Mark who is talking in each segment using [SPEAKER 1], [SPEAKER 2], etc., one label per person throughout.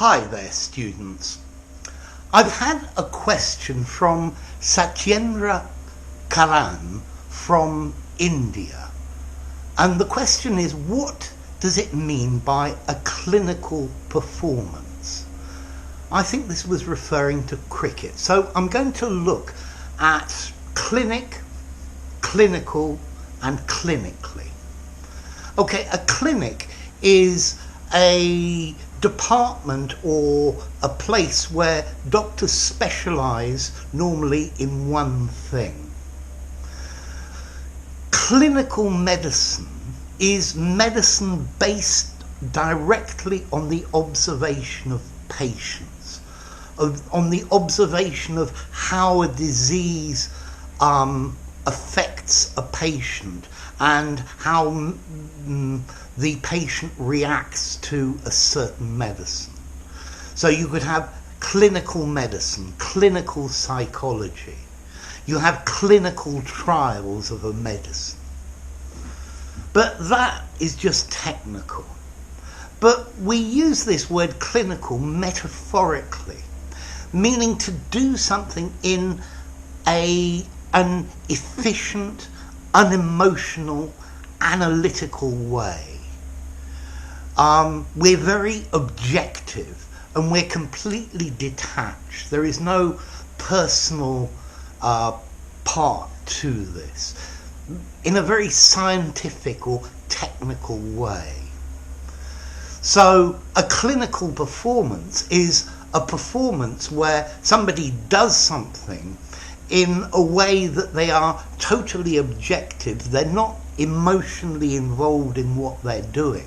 [SPEAKER 1] Hi there, students. I've had a question from Satyendra Karan from India. And the question is, what does it mean by a clinical performance? I think this was referring to cricket. So I'm going to look at clinic, clinical, and clinically. Okay, a clinic is a department or a place where doctors specialize normally in one thing. Clinical medicine is medicine based directly on the observation of patients, on the observation of how a disease affects a patient and how the patient reacts to a certain medicine. So you could have clinical medicine, clinical psychology. You have clinical trials of a medicine. But that is just technical. But we use this word clinical metaphorically, meaning to do something in an efficient, unemotional, analytical way. We're very objective and we're completely detached. There is no personal part to this in a very scientific or technical way. So a clinical performance is a performance where somebody does something in a way that they are totally objective. They're not emotionally involved in what they're doing.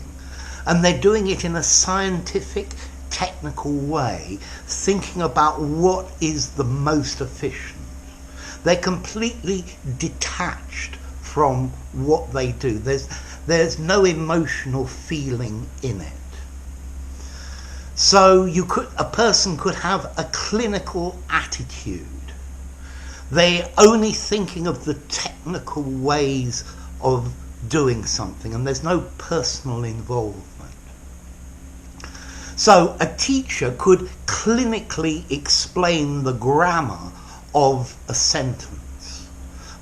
[SPEAKER 1] And they're doing it in a scientific, technical way, thinking about what is the most efficient. They're completely detached from what they do. There's no emotional feeling in it. So a person could have a clinical attitude. They're only thinking of the technical ways of doing something, and there's no personal involvement. So a teacher could clinically explain the grammar of a sentence.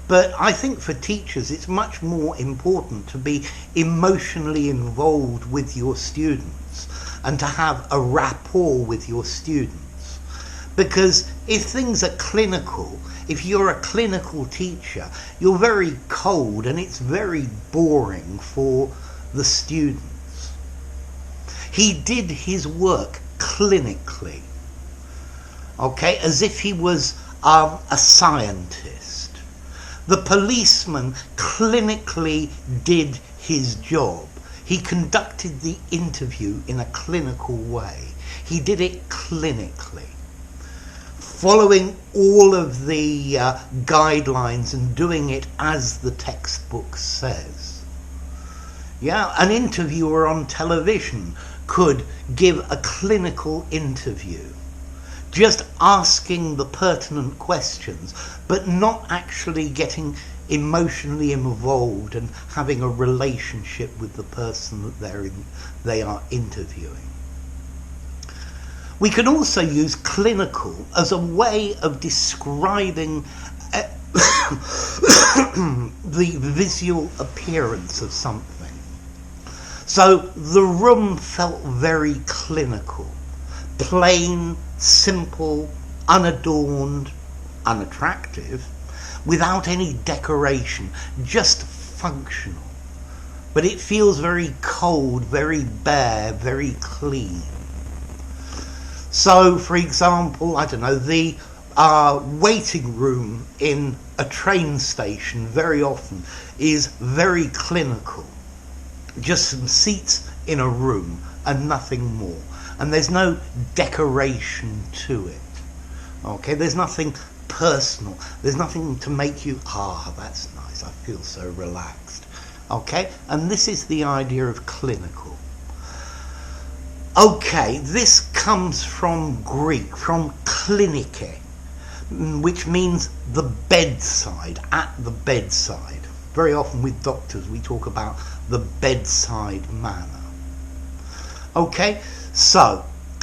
[SPEAKER 1] But I think for teachers it's much more important to be emotionally involved with your students and to have a rapport with your students. Because if things are clinical, if you're a clinical teacher, you're very cold and it's very boring for the students. He did his work clinically, okay, as if he was a scientist. The policeman clinically did his job. He conducted the interview in a clinical way. He did it clinically, following all of the guidelines and doing it as the textbook says. Yeah, an interviewer on television could give a clinical interview, just asking the pertinent questions, but not actually getting emotionally involved and having a relationship with the person that they are interviewing. We can also use clinical as a way of describing the visual appearance of something. So the room felt very clinical, plain, simple, unadorned, unattractive, without any decoration, just functional. But it feels very cold, very bare, very clean. So, for example, I don't know, the waiting room in a train station very often is very clinical. Just some seats in a room and nothing more. And there's no decoration to it. Okay, there's nothing personal. There's nothing to make you, that's nice, I feel so relaxed. Okay, and this is the idea of clinical. Okay, this comes from Greek, from klinike, which means the bedside, at the bedside. Very often with doctors we talk about the bedside manner. Okay, so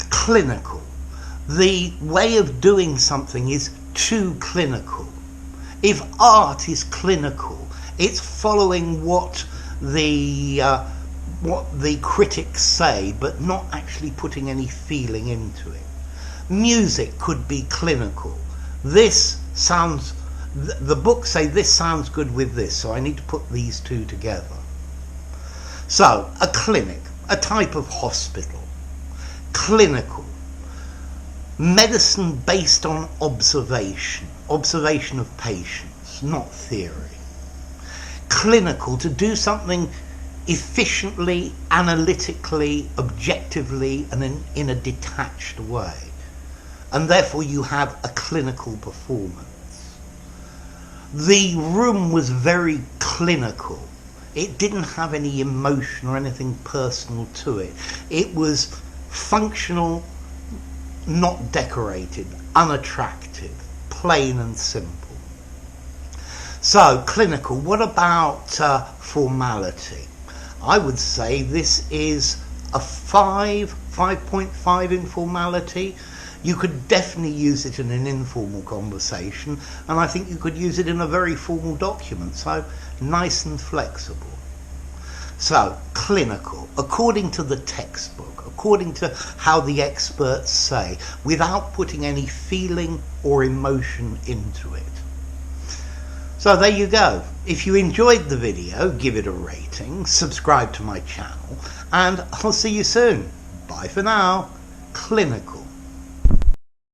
[SPEAKER 1] Clinical. The way of doing something is too clinical. If art is clinical, it's following what the critics say, but not actually putting any feeling into it. Music could be clinical. The books say this sounds good with this, so I need to put these two together. So, a clinic, a type of hospital. Clinical. Medicine based on observation of patients, not theory. Clinical, to do something efficiently, analytically, objectively, and in a detached way. And therefore you have a clinical performance. The room was very clinical. It didn't have any emotion or anything personal to it. It was functional, not decorated, unattractive, plain and simple. So, clinical. What about formality? I would say this is a 5.5 in formality. You could definitely use it in an informal conversation, and I think you could use it in a very formal document, so nice and flexible. So, clinical, according to the textbook, according to how the experts say, without putting any feeling or emotion into it. So there you go. If you enjoyed the video, give it a rating, subscribe to my channel, and I'll see you soon. Bye for now. Clinical.